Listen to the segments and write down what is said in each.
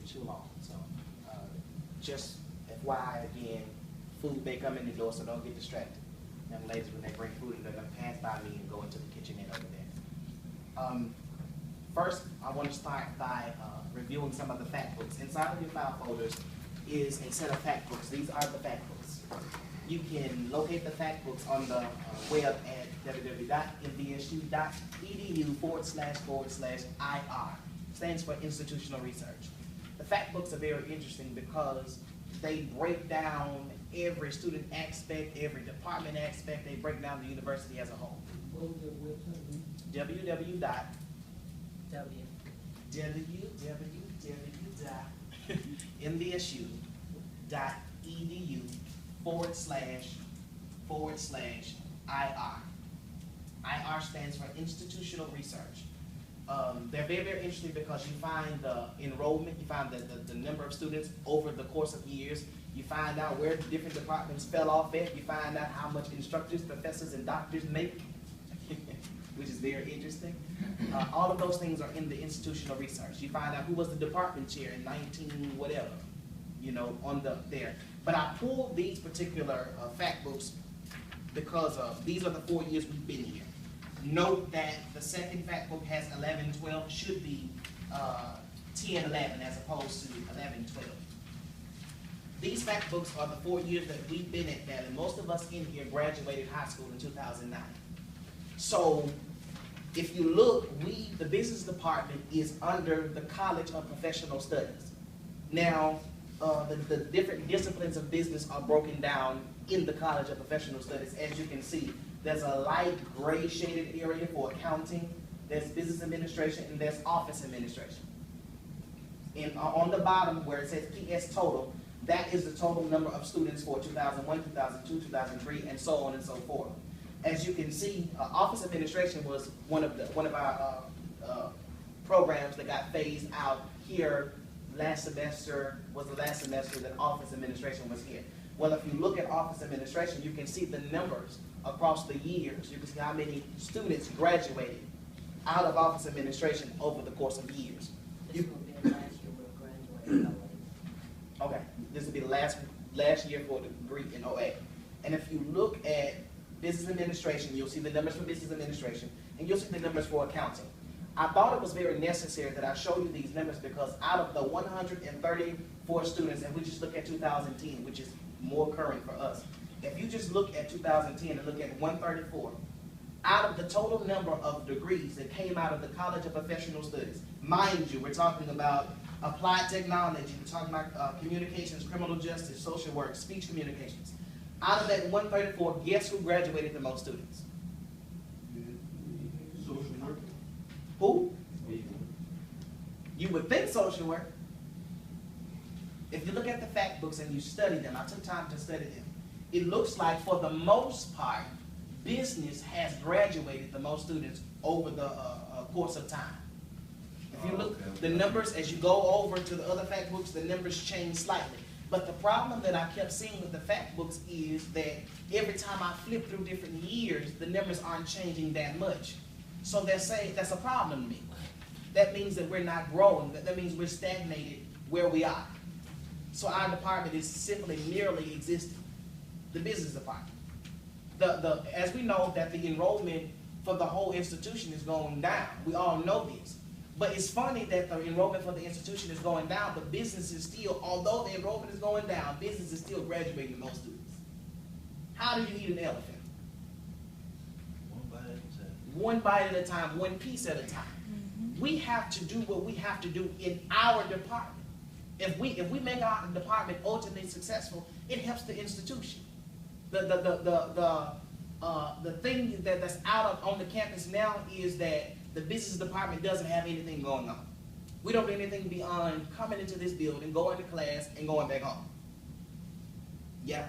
too long. So just FYI again, food may come in the door, so don't get distracted. Young ladies, when they bring food in, they're going to pass by me and go into the kitchenette over there. First, I want to start by reviewing some of the fact books. Inside of your file folders is a set of fact books. These are the fact books. You can locate the fact books on the web at www.nvsu.edu//IR. Stands for institutional research. The fact books are very interesting because they break down every student aspect, every department aspect. They break down the university as a whole. What was your website? www.nvsu.edu/IR. IR stands for institutional research. They're very, very interesting because you find the enrollment, you find the number of students over the course of years. You find out where the different departments fell off at. You find out how much instructors, professors, and doctors make, which is very interesting. All of those things are in the institutional research. You find out who was the department chair in 19 whatever, you know, on there. But I pulled these particular fact books because these are the 4 years we've been here. Note that the second fact book has 11, 12, should be 10, 11 as opposed to 11, 12. These fact books are the 4 years that we've been at that, and most of us in here graduated high school in 2009. So if you look, the business department is under the College of Professional Studies. Now, the different disciplines of business are broken down in the College of Professional Studies. As you can see, there's a light gray shaded area for accounting, there's business administration, and there's office administration. And on the bottom where it says PS total, that is the total number of students for 2001, 2002, 2003, and so on and so forth. As you can see, office administration was one of our programs that got phased out here last semester. Was the last semester that office administration was here. Well, if you look at office administration, you can see the numbers across the years. You can see how many students graduated out of office administration over the course of years. This will be the last year we'll graduate. Okay, this will be the last year for the degree in OA. And if you look at business administration, you'll see the numbers for business administration, and you'll see the numbers for accounting. I thought it was very necessary that I show you these numbers because out of the 134 students, and we just look at 2010, which is more current for us. If you just look at 2010 and look at 134, out of the total number of degrees that came out of the College of Professional Studies, mind you, we're talking about applied technology, we're talking about communications, criminal justice, social work, speech communications. Out of that 134, guess who graduated the most students? Social work. Who? You would think social work. If you look at the fact books and you study them, I took time to study them, it looks like for the most part, business has graduated the most students over the course of time. If you look, the numbers, as you go over to the other fact books, the numbers change slightly. But the problem that I kept seeing with the fact books is that every time I flip through different years, the numbers aren't changing that much. So they're saying that's a problem to me. That means that we're not growing. That means we're stagnated where we are. So our department is simply merely existing. The business department. As we know that the enrollment for the whole institution is going down. We all know this. But it's funny that the enrollment for the institution is going down, but business is still, although the enrollment is going down, business is still graduating most students. How do you eat an elephant? One bite at a time. One bite at a time, one piece at a time. We have to do what we have to do in our department. If we make our department ultimately successful, it helps the institution. The thing that's out on the campus now is that the business department doesn't have anything going on. We don't do anything beyond coming into this building, going to class, and going back home. Yeah?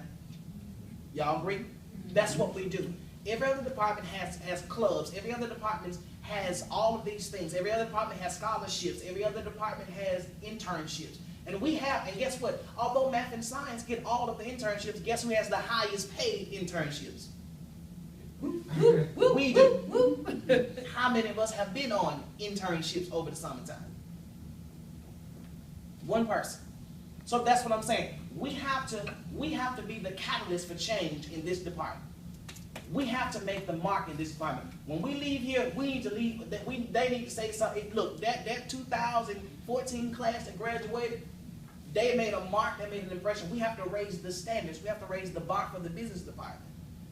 Y'all agree? That's what we do. Every other department has clubs. Every other department has all of these things. Every other department has scholarships. Every other department has internships. And we have, and guess what? Although math and science get all of the internships, guess who has the highest paid internships? We do. How many of us have been on internships over the summertime? One person. So that's what I'm saying. We have to be the catalyst for change in this department. We have to make the mark in this department. When we leave here, we need to leave. They need to say something. Look, that 2014 class that graduated, they made a mark. They made an impression. We have to raise the standards. We have to raise the bar for the business department.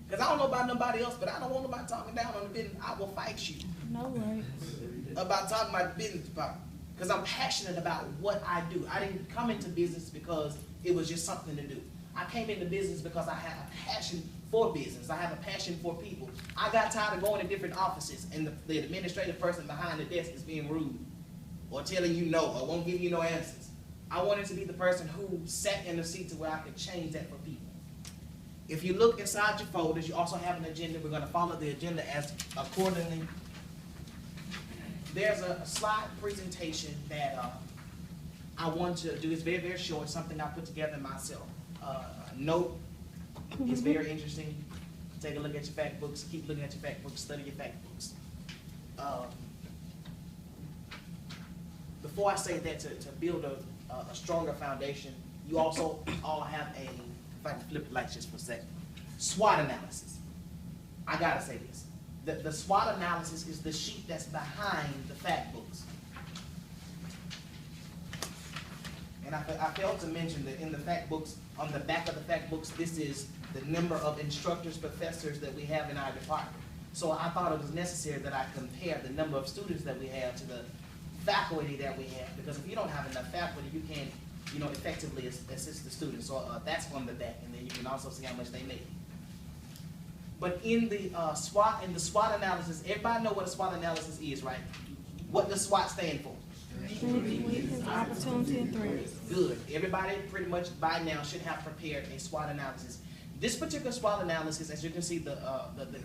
Because I don't know about nobody else, but I don't want nobody talking down on the business. I will fight you. No way. About talking about the business department. Because I'm passionate about what I do. I didn't come into business because it was just something to do. I came into business because I have a passion for business. I have a passion for people. I got tired of going to different offices and the administrative person behind the desk is being rude or telling you no or won't give you no answers. I wanted to be the person who sat in the seat to where I could change that for people. If you look inside your folders, you also have an agenda. We're going to follow the agenda as accordingly. There's a slide presentation that I want to do. It's very, very short, something I put together myself. Note, it's very interesting. Take a look at your fact books. Keep looking at your fact books. Study your fact books. Before I say that, to build a stronger foundation, you also all have a, if I can flip the lights just for a second, SWOT analysis. I gotta say this. The SWOT analysis is the sheet that's behind the fact books. And I failed to mention that in the fact books, on the back of the fact books, this is the number of instructors, professors that we have in our department. So I thought it was necessary that I compare the number of students that we have to the faculty that we have. Because if you don't have enough faculty, you can't, effectively assist the students. So that's on the back, and then you can also see how much they make. But in the SWOT analysis, everybody know what a SWOT analysis is, right? What does SWOT stand for? Opportunity and threats. Good. Everybody pretty much by now should have prepared a SWOT analysis. This particular SWOT analysis, as you can see, the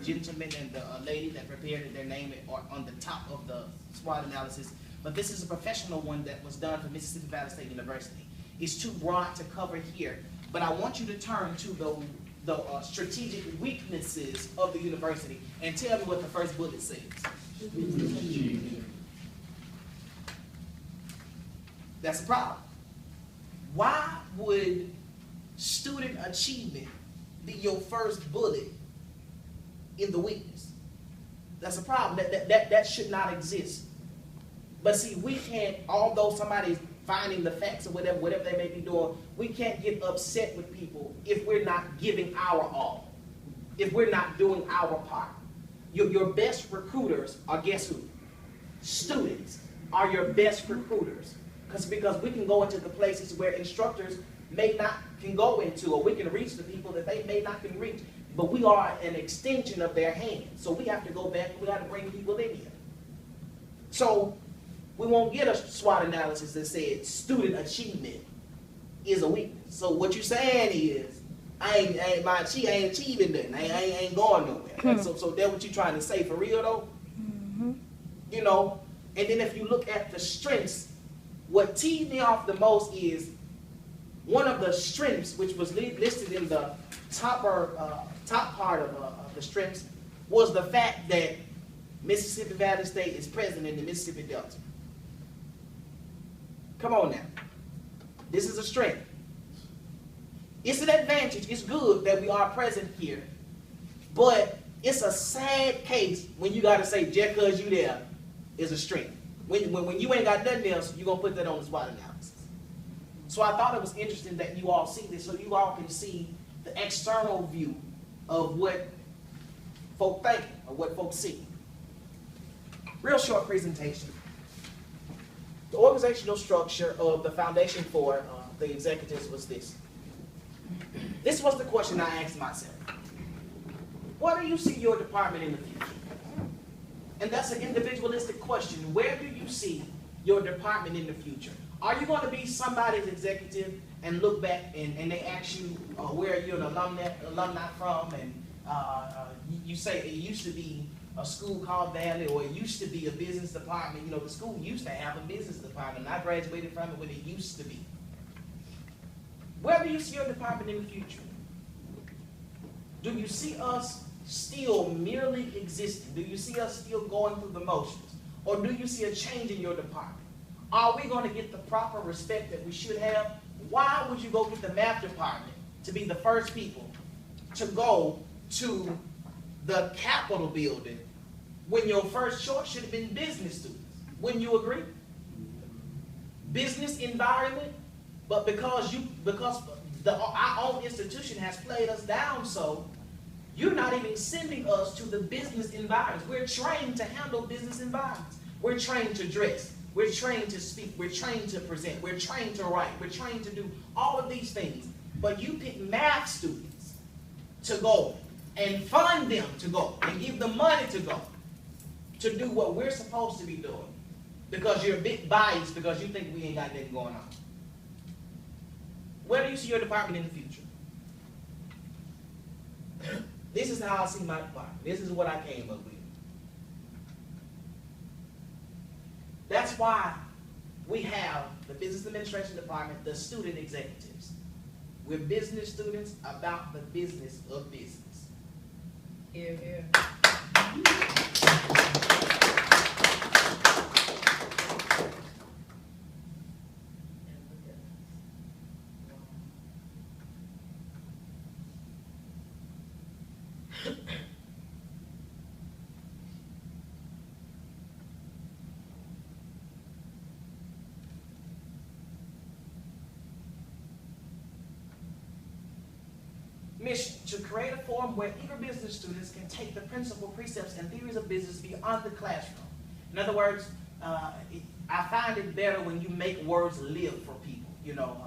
gentleman and the lady that prepared it, their name are on the top of the SWOT analysis. But this is a professional one that was done for Mississippi Valley State University. It's too broad to cover here, but I want you to turn to the strategic weaknesses of the university and tell me what the first bullet says. That's the problem. Why would student achievement be your first bullet in the weakness? That's a problem. That should not exist. But see, we can't, although somebody's finding the facts or whatever they may be doing, we can't get upset with people if we're not giving our all, if we're not doing our part. Your best recruiters are, guess who? Students are your best recruiters. Because we can go into the places where instructors can go into, or we can reach the people that they may not can reach, but we are an extension of their hand. So we have to go back and we got to bring people in here. So we won't get a SWOT analysis that said student achievement is a weakness. So what you're saying is, she ain't achieving nothing. I ain't going nowhere. So that's what you're trying to say for real though? Mm-hmm. And then if you look at the strengths, what teed me off the most is one of the strengths, which was listed in the top part of the strengths, was the fact that Mississippi Valley State is present in the Mississippi Delta. Come on now. This is a strength. It's an advantage. It's good that we are present here. But it's a sad case when you got to say just because you there is a strength. When you ain't got nothing else, you're going to put that on the SWOT analysis. So I thought it was interesting that you all see this so you all can see the external view of what folk think or what folks see. Real short presentation. The organizational structure of the foundation for the executives was this. This was the question I asked myself. Where do you see your department in the future? And that's an individualistic question. Where do you see your department in the future? Are you going to be somebody's executive and look back and they ask you where you're an alumni from, and you say it used to be a school called Valley, or it used to be a business department. The school used to have a business department, and I graduated from it when it used to be. Where do you see your department in the future? Do you see us still merely existing? Do you see us still going through the motions? Or do you see a change in your department? Are we going to get the proper respect that we should have? Why would you go get the math department to be the first people to go to the Capitol building when your first choice should have been business students? Wouldn't you agree? Business environment, but because our own institution has played us down, so you're not even sending us to the business environments. We're trained to handle business environments. We're trained to dress. We're trained to speak. We're trained to present. We're trained to write. We're trained to do all of these things. But you pick math students to go and fund them to go and give them money to go to do what we're supposed to be doing because you're a bit biased because you think we ain't got nothing going on. Where do you see your department in the future? This is how I see my department. This is what I came up with. That's why we have the business administration department, the student executives. We're business students about the business of business. Here, here. Mission: to create a forum where eager business students can take the principal precepts and theories of business beyond the classroom. In other words, I find it better when you make words live for people. You know,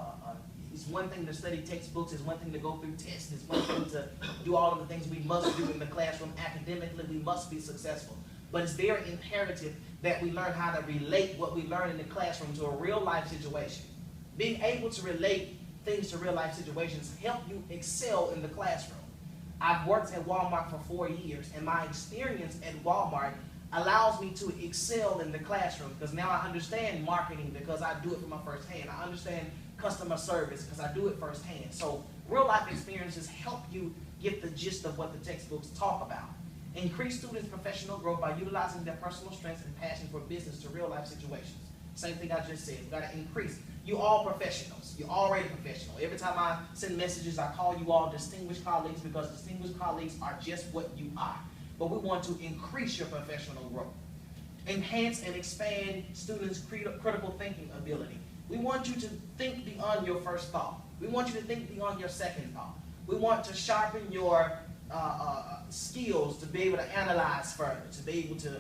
it's one thing to study textbooks, it's one thing to go through tests, it's one thing to do all of the things we must do in the classroom. Academically, we must be successful. But it's very imperative that we learn how to relate what we learn in the classroom to a real life situation. Being able to relate things to real life situations help you excel in the classroom. I've worked at Walmart for 4 years, and my experience at Walmart allows me to excel in the classroom because now I understand marketing because I do it from my first hand. I understand customer service because I do it firsthand. So real life experiences help you get the gist of what the textbooks talk about. Increase students' professional growth by utilizing their personal strengths and passion for business to real life situations. Same thing I just said. We've got to increase. You all professionals. You're already professional. Every time I send messages, I call you all distinguished colleagues because distinguished colleagues are just what you are. But we want to increase your professional growth. Enhance and expand students' critical thinking ability. We want you to think beyond your first thought. We want you to think beyond your second thought. We want to sharpen your skills to be able to analyze further, to be able to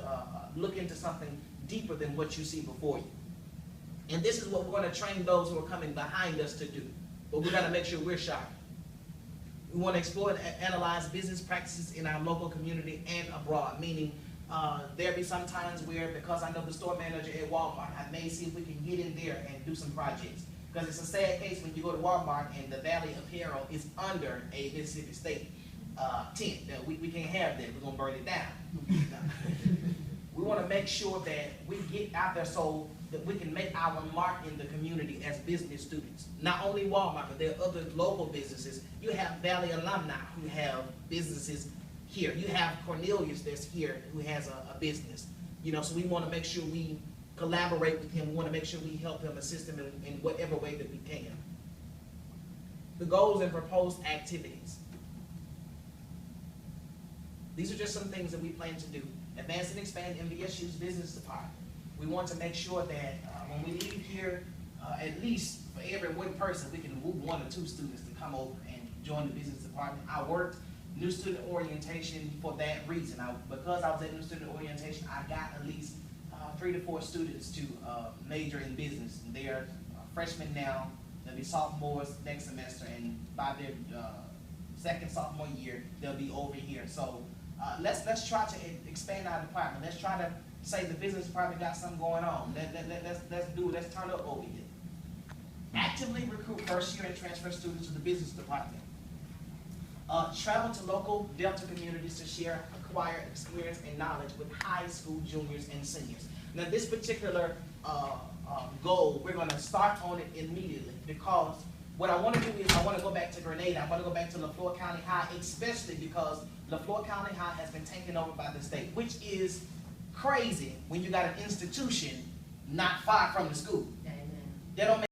look into something deeper than what you see before you. And this is what we're going to train those who are coming behind us to do. But we've got to make sure we're sharp. We want to explore and analyze business practices in our local community and abroad, meaning there'll be some times where, because I know the store manager at Walmart, I may see if we can get in there and do some projects. Because it's a sad case when you go to Walmart and the Valley Apparel is under a Mississippi State tent. We can't have that. We're going to burn it down. We want to make sure that we get out there so that we can make our mark in the community as business students. Not only Walmart, but there are other local businesses. You have Valley alumni who have businesses here. You have Cornelius that's here who has a business. You know, so we want to make sure we collaborate with him. We want to make sure we help him, assist him in whatever way that we can. The goals and proposed activities. These are just some things that we plan to do. Advance and expand MVSU's business department. We want to make sure that when we leave here, at least for every one person, we can move 1 or 2 students to come over and join the business department. I worked new student orientation for that reason. Because I was at new student orientation, I got at least 3 to 4 students to major in business. They're freshmen now, they'll be sophomores next semester, and by their second sophomore year, they'll be over here. So let's try to expand our department. Let's try to say the business department got something going on. Let's do it. Let's turn up over here. Actively recruit first year and transfer students to the business department. Travel to local Delta communities to share acquired experience and knowledge with high school juniors and seniors. Now this particular goal, we're going to start on it immediately because what I want to do is I want to go back to Grenada. I want to go back to LaFleur County High, especially because LaFleur County High has been taken over by the state, which is crazy when you got an institution not far from the school. Amen. They don't